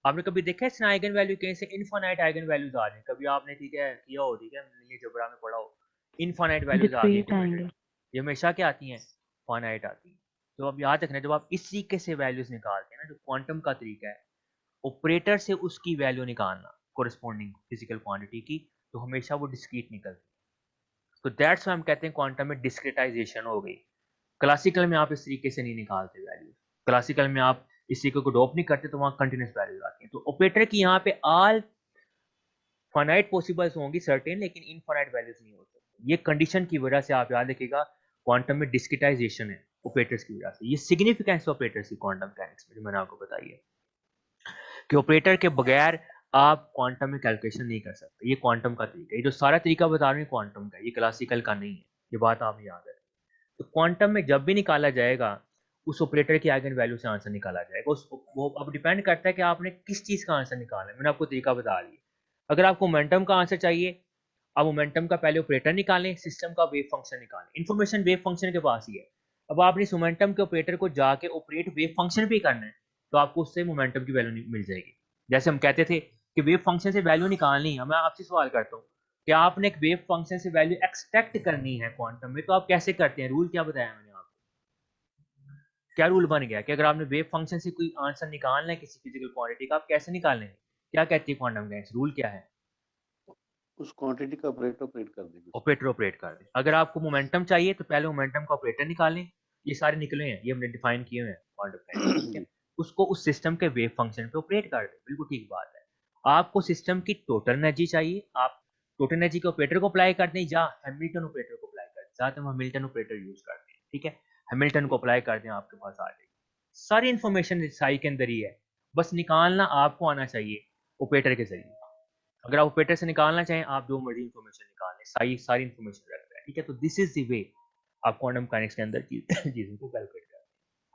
आपने कभी देखा है इसमें आइगन वैल्यू कैसे इनफाइनाइट आइगन वैल्यूज आ रहे हैं? कभी आपने ठीक है किया हो, ठीक है, ये जबरा में पढ़ा हो, इनफाइनाइट वैल्यूज आ गई डिक्रीट आएंगे। ये हमेशा क्या आती हैं, फाइनाइट आती हैं। तो अब याद रखना, जब आप इस तरीके से वैल्यूज निकालते हैं ना, जो क्वांटम का तरीका है, ऑपरेटर से उसकी वैल्यू निकालना कोरिस्पोंडिंग फिजिकल क्वांटिटी की, तो हमेशा वो डिस्क्रीट निकलती है। तो दैट्स हम कहते हैं क्वांटम में डिस्क्रिटाइजेशन हो गई। क्लासिकल में आप इस तरीके से नहीं निकालते वैल्यूज। क्लासिकल में आप इस तरीके को डॉप नहीं करते, तो वहाँ कंटिन्यूस वैल्यूज आती हैं। तो ऑपरेटर की यहाँ पे ऑल फाइनाइट पॉसिबल्स होंगी सर्टेन, लेकिन इनफाइनाइट वैल्यूज नहीं हो सकती। ये कंडीशन की वजह से आप याद रखिएगा क्वांटम में डिस्क्रिटाइजेशन है ऑपरेटर्स की वजह से। ये सिग्निफिकेंस ऑपरेटर्स की क्वांटम मैकेनिक्स में जो मैंने आपको बताई है कि ऑपरेटर के बगैर आप क्वांटम में कैलकुलेशन नहीं कर सकते। ये क्वांटम का तरीका है। ये जो सारा तरीका बता रहे हैं क्वांटम का, ये क्लासिकल का नहीं है। ये बात आप याद रखें। तो क्वांटम में जब भी निकाला जाएगा, उस ऑपरेटर की आइगन वैल्यू से आंसर निकाला जाएगा। वो अब डिपेंड करता है कि आपने किस चीज़ का आंसर निकाला है। मैंने आपको तरीका बता दिया। अगर आपको मोमेंटम का आंसर चाहिए, आप मोमेंटम का पहले ऑपरेटर निकालें, सिस्टम का वेव फंक्शन निकालें। इन्फॉर्मेशन वेव फंक्शन के पास ही है। अब आपने इस मोमेंटम के ऑपरेटर को जाके ऑपरेट वेव फंक्शन भी करना है, तो आपको उससे मोमेंटम की वैल्यू मिल जाएगी। जैसे हम कहते थे कि वेव फंक्शन से वैल्यू निकालनी है, मैं आपसे सवाल करता हूँ कि आपने एक वेव फंक्शन से वैल्यू एक्सट्रैक्ट करनी है क्वांटम में, तो आप कैसे करते हैं? रूल क्या बताया मैंने आपको? क्या रूल बन गया कि अगर आपने वेव फंक्शन से कोई आंसर निकालना है किसी फिजिकल क्वांटिटी का, आप कैसे निकाल लेंगे? क्या कहती है क्वांटम मैकेनिक्स? रूल क्या है? उस क्वांटिटी का ऑपरेटर ऑपरेट कर देंगे। ऑपरेटर ऑपरेट कर दें। अगर आपको मोमेंटम चाहिए तो पहले मोमेंटम का ऑपरेटर निकालें। ये सारे निकले हैं, ये हमने डिफाइन किए हुए हैं क्वांटम मैकेनिक्स, ठीक है। उसको उस सिस्टम के वेव फंक्शन पे ऑपरेट कर दें। बिल्कुल ठीक बात है। आपको सिस्टम की टोटल एनर्जी चाहिए, आप टोटल एनर्जी के ऑपरेटर को अप्लाई कर दें या हैमिल्टन ऑपरेटर को अप्लाई कर दें। साथ हम हैमिल्टन ऑपरेटर यूज करते हैं, ठीक है। हैमिल्टन को अप्लाई कर दें, आपके पास आ जाएगी सारी इन्फॉर्मेशन साई के अंदर ही है। बस निकालना आपको आना चाहिए ऑपरेटर के जरिए। अगर आप ऑपरेटर से निकालना चाहें, आप जो मर्जी इन्फॉर्मेशन निकाल लें, सारी इन्फॉर्मेशन रखता है, ठीक है। तो दिस इज द वे आप क्वांटम मैकेनिक्स के अंदर चीजों को कैलकुलेट करते हैं,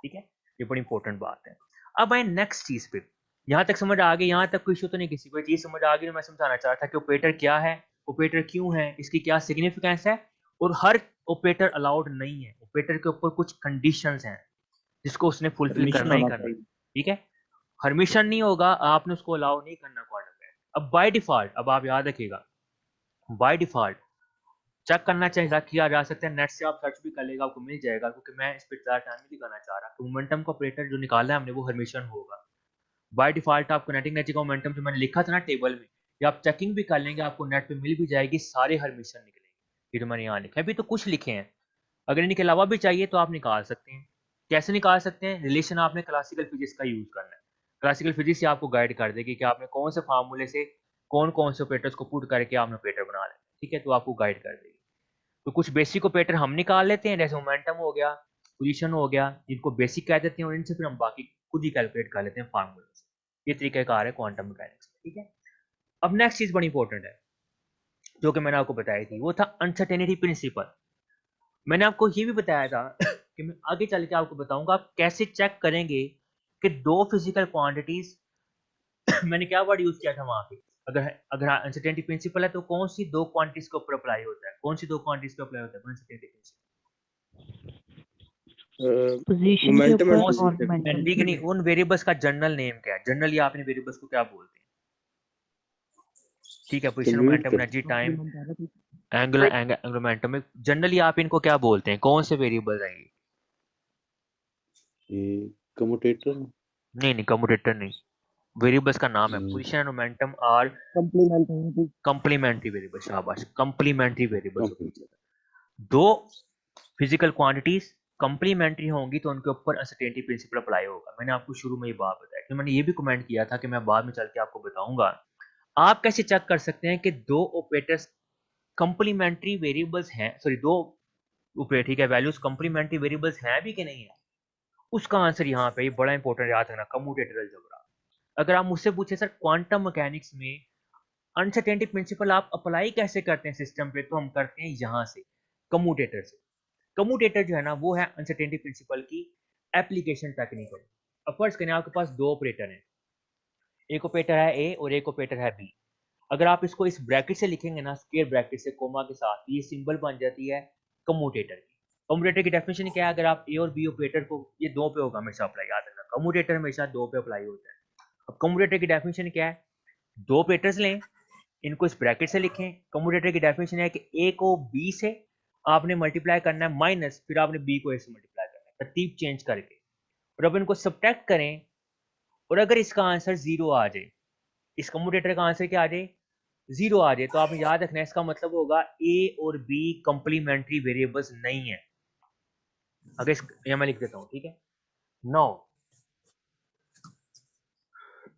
ठीक है। ये बड़ी इंपॉर्टेंट बात है। अब आए नेक्स्ट चीज पे। यहाँ तक समझ आ गई? यहाँ तक कोई इशू तो नहीं? किसी को चीज समझ आ गई? मैं समझाना चाह रहा था कि ऑपरेटर क्या है, ऑपरेटर क्यों है, इसकी क्या सिग्निफिकेंस है, और हर ऑपरेटर अलाउड नहीं है। ऑपरेटर के ऊपर कुछ कंडीशंस हैं जिसको उसने फुलफिल करना ही करना, ठीक है। हर्मिशन नहीं होगा, आपने उसको अलाउ नहीं करना क्वांटम में। अब बाय डिफॉल्ट, अब आप याद रखिएगा, बाय डिफॉल्ट चेक करना चाहिए, किया जा सकता है, नेट से आप सर्च भी कर लेगा, आपको मिल जाएगा। क्योंकि मैं इस पर ज़्यादा टाइम नहीं दिखाना चाह रहा। तो मोमेंटम का ऑपरेटर जो निकाला है हमने, वो हर्मिशन होगा बाय डिफॉल्ट। आप किनेटिक एनर्जी का मोमेंटम जो मैंने लिखा था ना टेबल में, या आप चेकिंग भी कर लेंगे, आपको नेट पे मिल भी जाएगी, सारे हर्मिशन निकलेंगे। ये जो मैंने यहाँ लिखा है, अभी तो कुछ लिखे हैं, अगर इनके अलावा भी चाहिए तो आप निकाल सकते हैं। कैसे निकाल सकते हैं? रिलेशन आपने क्लासिकल फिजिक्स का यूज करना है। क्लासिकल फिजिक्स से आपको गाइड कर देगी कि आपने कौन से फार्मूले से कौन कौन से ऑपरेटर्स को पुट करके आपने ऑपरेटर बना लेना, ठीक है। तो आपको गाइड कर देगी। तो कुछ बेसिक ऑपरेटर हम निकाल लेते हैं, जैसे मोमेंटम हो गया, पोजीशन हो गया, जिनको बेसिक कह देते हैं, और इनसे फिर हम बाकी खुद ही कैलकुलेट कर लेते हैं फार्मूले से। ये तरीकाकार है क्वांटम मैकेनिक्स में, ठीक है। अब नेक्स्ट चीज बड़ी इंपॉर्टेंट है जो कि मैंने आपको बताई थी, वो था अनसर्टेनिटी प्रिंसिपल। मैंने आपको ये भी बताया था कि मैं आगे चल के आपको बताऊंगा आप कैसे चेक करेंगे कि दो फिजिकल क्वांटिटीज मैंने क्या वर्ड यूज किया था वहां पे, अगर अगर अनसर्टेनिटी प्रिंसिपल है तो कौन सी दो क्वांटिटीज के ऊपर अप्लाई होता है, कौन सी दो क्वांटिटीज पे अप्लाई होता है अनसर्टेनिटी प्रिंसिपल? पोजीशन के मोमेंटम ऊपर एंड और पोजीशन। मोमेंटम। ठीक है, नहीं, उन वेरिएबल्स का जनरल नेम क्या है? जनरली आप इन वेरिएबल्स को क्या बोलते हैं? ठीक है, position, momentum, energy, time, angular momentum में जनरली आप इनको क्या बोलते हैं? कौन से वेरिएबल्स हैं ये कम्यूटेटर नहीं नहीं, कम्यूटेटर नहीं, वेरिएबल्स का नाम है। Position and momentum are complementary variable. शाबाश, कंप्लीमेंट्री वेरिएबल्स। दो फिजिकल क्वांटिटीज कंप्लीमेंट्री होंगी तो उनके ऊपर अनसर्टेनिटी प्रिंसिपल अप्लाई होगा। मैंने आपको शुरू में ये बात बताई, तो मैंने ये भी कमेंट किया था कि मैं बाद में चल के आपको बताऊंगा आप कैसे चेक कर सकते हैं कि दो ऑपरेटर्स कंप्लीमेंट्री वेरिएबल्स हैं, सॉरी दो ऊपर ठीक है, वैल्यूज कंप्लीमेंट्री वेरिएबल्स हैं भी कि नहीं है, उसका आंसर यहाँ पे बड़ा इंपॉर्टेंट याद रखना, कम्यूटेटर अलजेब्रा। अगर आप मुझसे पूछे सर क्वांटम मैकेनिक्स में अनसर्टेनिटी प्रिंसिपल आप अप्लाई कैसे करते हैं सिस्टम पे, तो हम करते हैं यहाँ से, कम्यूटेटर से। कम्यूटेटर जो है ना वो है अनसर्टेनिटी प्रिंसिपल की एप्लीकेशन टेक्निकल। अब फर्स्ट करें आपके पास दो ऑपरेटर हैं, एक ऑपरेटर है ए और एक ऑपरेटर है बी। अगर आप इसको इस ब्रैकेट से लिखेंगे ना, स्क्वायर ब्रैकेट से कोमा के साथ, ये सिंबल बन जाती है कम्यूटेटर की। कम्यूटेटर की डेफिनेशन क्या है, अगर आप ए और बी ऑपरेटर को, ये दो पे होगा हमेशा अप्लाई, याद रखना कम्यूटेटर हमेशा दो पे अप्लाई होता है। अब कम्यूटेटर की डेफिनेशन क्या है, दो ऑपरेटर्स लें, इनको इस ब्रैकेट से लिखें। कम्यूटेटर की डेफिनेशन है कि ए को बी से आपने मल्टीप्लाई करना है माइनस, फिर आपने बी को ए से मल्टीप्लाई करना है तरतीब चेंज करके, और अब इनको सब्ट्रैक्ट करें, और अगर इसका आंसर 0 आ जाए, इस कम्यूटेटर का आंसर क्या आ जाए, 0 आ जाए, तो आपने याद रखना है इसका मतलब होगा ए और बी कंप्लीमेंट्री वेरिएबल्स नहीं है। अगर इस ये मैं लिख देता हूं, ठीक है, नो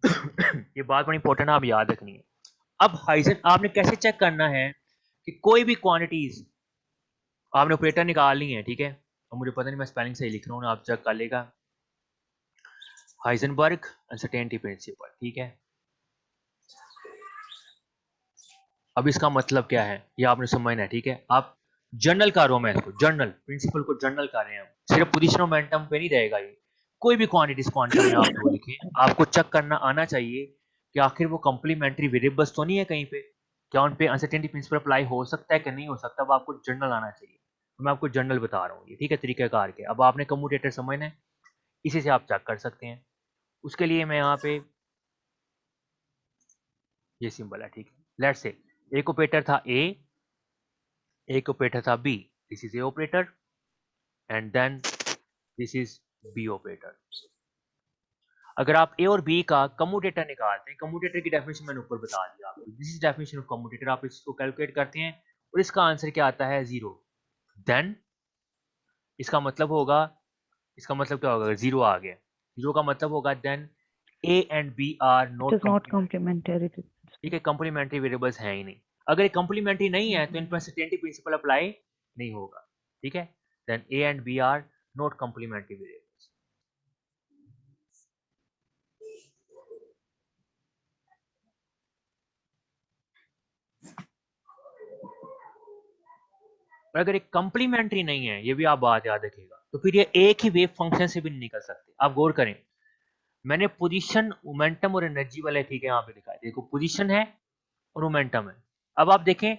ये बात बड़ी इंपॉर्टेंट है, आप याद रखनी है। अब हाइजन आपने कैसे चेक करना है कि कोई भी क्वांटिटीज आपने ऑपरेटर निकालनी है, ठीक है, और मुझे पता नहीं मैं स्पेलिंग सही लिख रहा हूँ, आप चेक कर लेगा, हाइजेनबर्ग अनसर्टेनिटी प्रिंसिपल, ठीक है। अब इसका मतलब क्या है ये आपने समझना है, ठीक है। आप जर्नल कर रहा हूं मैं इसको, जर्नल प्रिंसिपल को जर्नल कर रहे हैं हम, सिर्फ पोजीशन मोमेंटम पे नहीं रहेगा ये, कोई भी क्वांटिटीज क्वांटम में आप जो लिखें, आपको चेक करना आना चाहिए कि आखिर वो कंप्लीमेंट्री वेरिएबल्स तो नहीं है कहीं पे, क्या उन पे अनसर्टेनिटी प्रिंसिपल अप्लाई हो सकता है कि नहीं हो सकता, अब आपको जर्नल आना चाहिए। तो मैं आपको जर्नल बता रहा हूँ ये, ठीक है, तरीकाकार के। अब आपने कम्यूटेटर समझना है, इसी से आप चेक कर सकते हैं। उसके लिए मैं यहाँ पे ये सिंबल है, ठीक है, लेट्स से एक ऑपरेटर था ए, एक ऑपरेटर था B, this is A operator and then this is B operator. अगर आप ए और बी का कम्यूटेटर निकालते हैं, कम्यूटेटर की डेफिनेशन मैंने ऊपर बता दिया आपको, this is definition of commutator, आप इसको कैलकुलेट करते हैं और इसका आंसर क्या आता है 0, देन इसका मतलब होगा, इसका मतलब क्या होगा, 0 आ गया, 0 का मतलब होगा then A and B are It is not complementary. ठीक है, कंप्लीमेंट्री वेरिएबल्स हैं ही नहीं। अगर ये कंप्लीमेंट्री नहीं है तो इन पर अनसर्टेनिटी प्रिंसिपल अप्लाई नहीं होगा, ठीक है, then A and B are not complementary variables. अगर एक कंप्लीमेंट्री नहीं है, ये भी आप बात याद रखिएगा, तो फिर ये एक ही वेव फंक्शन से भी नहीं निकल सकते। आप गौर करें, मैंने पोजीशन, मोमेंटम और एनर्जी वाले, ठीक है, यहाँ पे दिखाया, देखो पोजीशन है और मोमेंटम है। अब आप देखें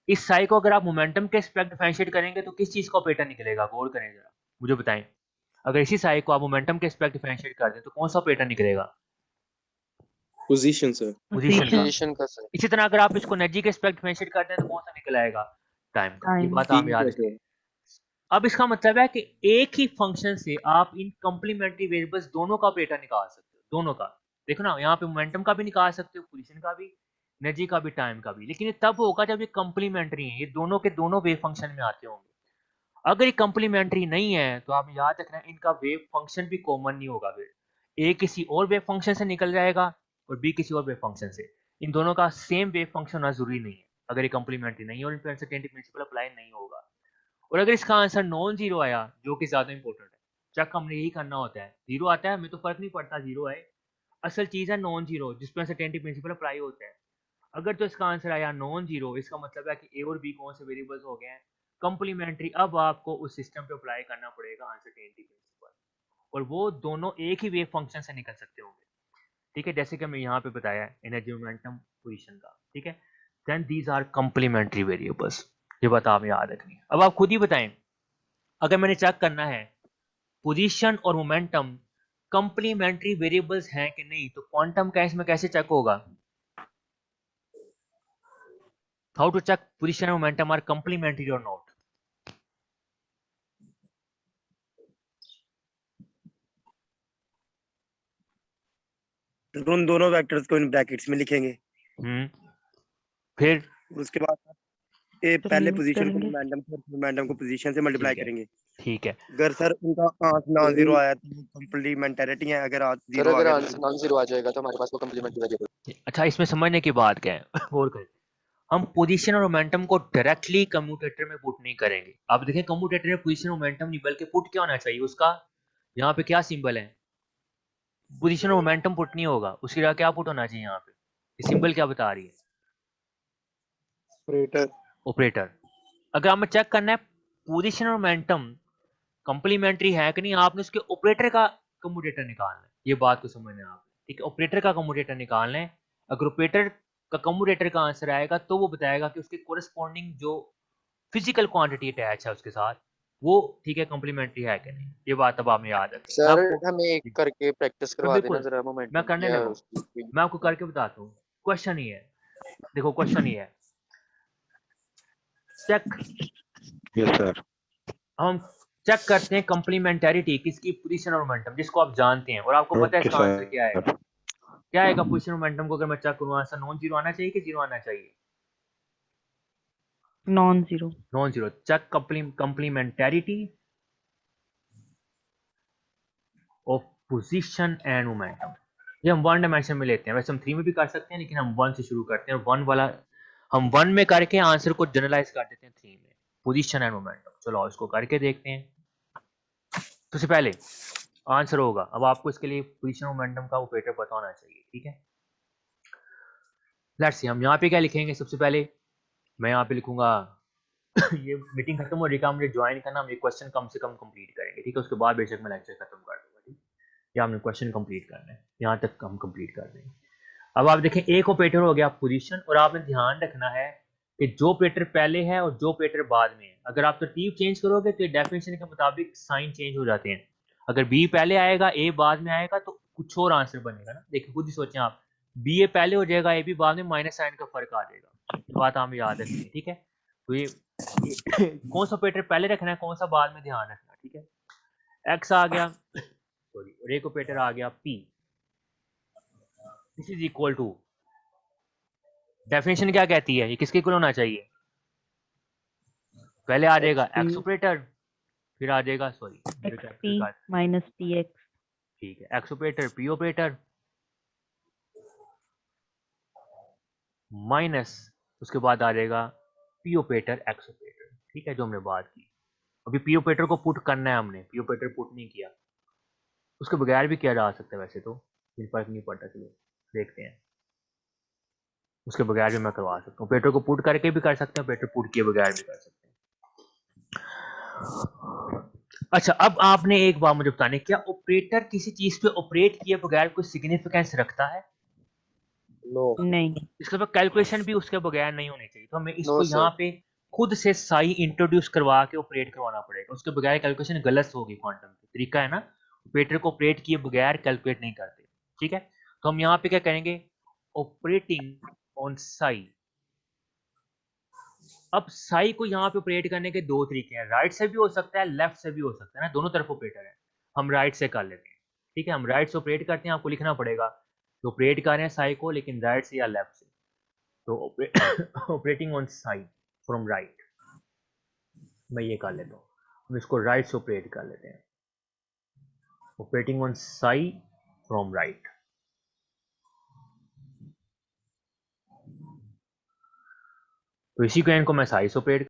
इस साई को अगर आप मोमेंटम के रिस्पेक्ट डिफरेंशिएट करेंगे तो किस चीज का ऑपरेटर निकलेगा, गौर करें जरा, मुझे बताएं। अगर इसी साई को आप मोमेंटम के रिस्पेक्ट डिफरेंशिएट कर दें तो कौन सा ऑपरेटर निकलेगा, पोजीशन सर, पोजीशन का सर। इसी तरह अगर आप इसको एनर्जी के रिस्पेक्ट डिफरेंशिएट कर दें तो कौन सा निकल आएगा, टाइम का। ये बात आप याद रखें। अब इसका मतलब है कि एक ही फंक्शन से आप इन कंप्लीमेंट्री वेरिएबल्स दोनों का ऑपरेटर निकाल सकते हो, दोनों का। देखो ना, यहाँ पे मोमेंटम का भी निकाल सकते हो, पोजीशन का भी, एनर्जी का भी, टाइम का भी, लेकिन ये तब होगा जब ये कंप्लीमेंट्री है, ये दोनों के दोनों वेव फंक्शन में आते होंगे। अगर ये कंप्लीमेंट्री नहीं है तो आप याद रखना इनका वेव फंक्शन भी कॉमन नहीं होगा, फिर ए किसी और वेव फंक्शन से निकल जाएगा और बी किसी और वेव फंक्शन से। इन दोनों का सेम वेव फंक्शन होना जरूरी नहीं है अगर ये कंप्लीमेंट्री नहीं है और इन पर अनसर्टेनिटी प्रिंसिपल अप्लाई नहीं होगा। और अगर इसका आंसर नॉन जीरो आया, जो कि ज्यादा इंपॉर्टेंट है, चेक हमने यही करना होता है, जीरो आता है हमें तो फर्क नहीं पड़ता जीरो आए, असल चीज है नॉन जीरो जिस पर अनसर्टेनिटी प्रिंसिपल अप्लाई होता है। अगर तो इसका आंसर आया नॉन जीरो, इसका मतलब है कि ए और बी कौन से वेरिएबल्स हो गए हैं, कंप्लीमेंट्री। अब आपको उस सिस्टम पे अप्लाई करना पड़ेगा अनसर्टेनिटी प्रिंसिपल, और वो दोनों एक ही वेव फंक्शन से निकल सकते होंगे, ठीक है, जैसे कि मैं यहाँ पे बताया एनर्जी, मोमेंटम, पोजीशन का, ठीक है। Then these are complementary variables, ये बात आप याद रखनी है। अब आप खुद ही बताएं, अगर मैंने चेक करना है पोजीशन और मोमेंटम कंप्लीमेंट्री वेरिएबल्स हैं कि नहीं, तो क्वांटम केस में कैसे चेक होगा, हाउ टू चेक पोजीशन और मोमेंटम आर कंप्लीमेंट्री और नॉट। उन दोनों वेक्टर्स को इन ब्रैकेट्स में लिखेंगे, फिर उसके बाद ए पहले पोजीशन को मोमेंटम को पोजीशन से मल्टीप्लाई करेंगे, ठीक है। अगर सर उनका आंसर नॉन जीरो आया तो कंप्लीमेंटरिटी है, अगर आंसर नॉन जीरो आ जाएगा तो हमारे पास वो कंप्लीमेंट्री वेरिएबल। अच्छा, इसमें समझने की बात क्या है, और करें, हम पोजीशन और मोमेंटम को डायरेक्टली कम्यूटेटर में पुट नहीं करेंगे। आप देखें कम्यूटेटर में पोजीशन और मोमेंटम नहीं बल्कि पुट क्या होना चाहिए उसका, यहाँ पे क्या सिंबल है, पोजीशन और मोमेंटम पुट नहीं होगा, उसकी जगह क्या पुट होना चाहिए यहाँ पे, ये सिंबल क्या बता रही है, ऑपरेटर। ऑपरेटर। अगर हमें चेक करना है पोजीशन और मोमेंटम कंप्लीमेंट्री है कि नहीं, आपने उसके ऑपरेटर का कम्यूटेटर निकालना है, ये बात को समझना है आप, ठीक है। ऑपरेटर का कम्यूटेटर निकालना है, अगर ऑपरेटर का कम्यूटेटर का आंसर आएगा तो वो बताएगा कि उसके कोरेस्पॉन्डिंग जो फिजिकल क्वांटिटी अटैच है उसके साथ वो ठीक है कम्प्लीमेंट्री है कि नहीं, ये बात अब आपने याद रखनी है। सर हमें एक करके प्रैक्टिस करवा देना जरा मोमेंटम। मैं करने लगा, मैं आपको करके बताता हूँ। क्वेश्चन ही है, देखो क्वेश्चन ही है, चेक। Yes sir. हम चेक करते हैं कंप्लीमेंटैरिटी किसकी, पोजीशन और मोमेंटम, जिसको आप जानते हैं और आपको पता है इसका आंसर क्या है। क्या आएगा पोजीशन और मोमेंटम को अगर मैं चेक करूँ, आंसर नॉन जीरो आना चाहिए कि जीरो आना चाहिए, non zero. Non zero. Check complementarity of position and momentum, ये हम वन डायमेंशन में लेते हैं, वैसे हम थ्री में भी कर सकते हैं लेकिन हम वन से शुरू करते हैं, वन वाला हम वन में करके आंसर को जनरलाइज कर देते हैं थ्री में, पोजीशन एंड मोमेंटम। चलो इसको करके देखते हैं। सबसे पहले आंसर होगा, अब आपको इसके लिए पोजीशन मोमेंटम का ऑपरेटर पता होना चाहिए, ठीक है। लेट्स सी हम यहाँ पे क्या लिखेंगे, सबसे पहले मैं यहाँ पे लिखूंगा ये मीटिंग खत्म हो रही है, मुझे ज्वाइन करना, हम ये क्वेश्चन कम से कम कंप्लीट करेंगे, ठीक है। उसके बाद बेशक मैं लेक्चर खत्म कर दूंगा, ठीक। या हमने क्वेश्चन कंप्लीट करना है, यहाँ तक हम कंप्लीट कर देंगे। अब आप देखें एक ऑपरेटर हो गया पोजीशन, और आपने ध्यान रखना है कि जो ऑपरेटर पहले है और जो ऑपरेटर बाद में है, अगर आप तरतीब चेंज करोगे तो डेफिनेशन के मुताबिक साइन चेंज हो जाते हैं। अगर बी पहले आएगा ए बाद में आएगा तो कुछ और आंसर बनेगा ना। देखिए खुद ही सोचें आप, बी ए पहले हो जाएगा ए भी बाद में, माइनस साइन का फर्क आ जाएगा, ये बात हमें याद रखनी है, ठीक है। तो ये कौन सा ऑपरेटर पहले रखना है कौन सा बाद में, ध्यान रखना, ठीक है। एक्स आ गया सॉरी, और एक ऑपरेटर आ गया P, this is equal to, definition क्या कहती है, ये किसके इक्वल होना चाहिए, पहले आ जाएगा एक्स ऑपरेटर, फिर आ जाएगा sorry P minus P x, ठीक है, x operator P operator minus उसके बाद आ जाएगा पी ऑपरेटर एक्स ऑपरेटर, ठीक है, जो हमने बात की। अभी पी ऑपरेटर को पुट करना है हमने, पी ऑपरेटर पुट नहीं किया, उसके बगैर भी किया जा सकता है वैसे तो, कोई फर्क नहीं पड़ता, चलो देखते हैं। उसके बगैर भी मैं करवा सकता हूँ, ऑपरेटर को पुट करके भी कर सकते हैं, ऑपरेटर पुट किए बगैर भी कर सकते हैं। अच्छा अब आपने एक बात मुझे बतानी, क्या ऑपरेटर किसी चीज पे ऑपरेट किए बगैर कोई सिग्निफिकेंस रखता है? नो नहीं। इसके बाद कैलकुलेशन भी उसके बगैर नहीं होनी चाहिए, तो हमें इसको No, sir. यहाँ पे खुद से साई इंट्रोड्यूस करवा के ऑपरेट करवाना पड़ेगा, उसके बगैर कैलकुलेशन गलत होगी। क्वांटम तरीका है ना, ऑपरेटर को ऑपरेट किए बगैर कैलकुलेट नहीं करते, ठीक है। तो हम यहाँ पे क्या करेंगे, ऑपरेटिंग ऑन साई। अब साई को यहाँ पे ऑपरेट करने के दो तरीके हैं, राइट से भी हो सकता है लेफ्ट से भी हो सकता है ना, दोनों तरफ ऑपरेटर है। हम राइट से कर लेते हैं, ठीक है, हम राइट से ऑपरेट करते हैं, आपको लिखना पड़ेगा तो ऑपरेट कर रहे हैं साई को, लेकिन राइट से या लेफ्ट से। तो operating on Sai from right, मैं ये कर लेता हूँ, हम इसको राइट से ऑपरेट कर लेते हैं, operating on Sai from right. तो इसी को मैं साई से ऑपरेट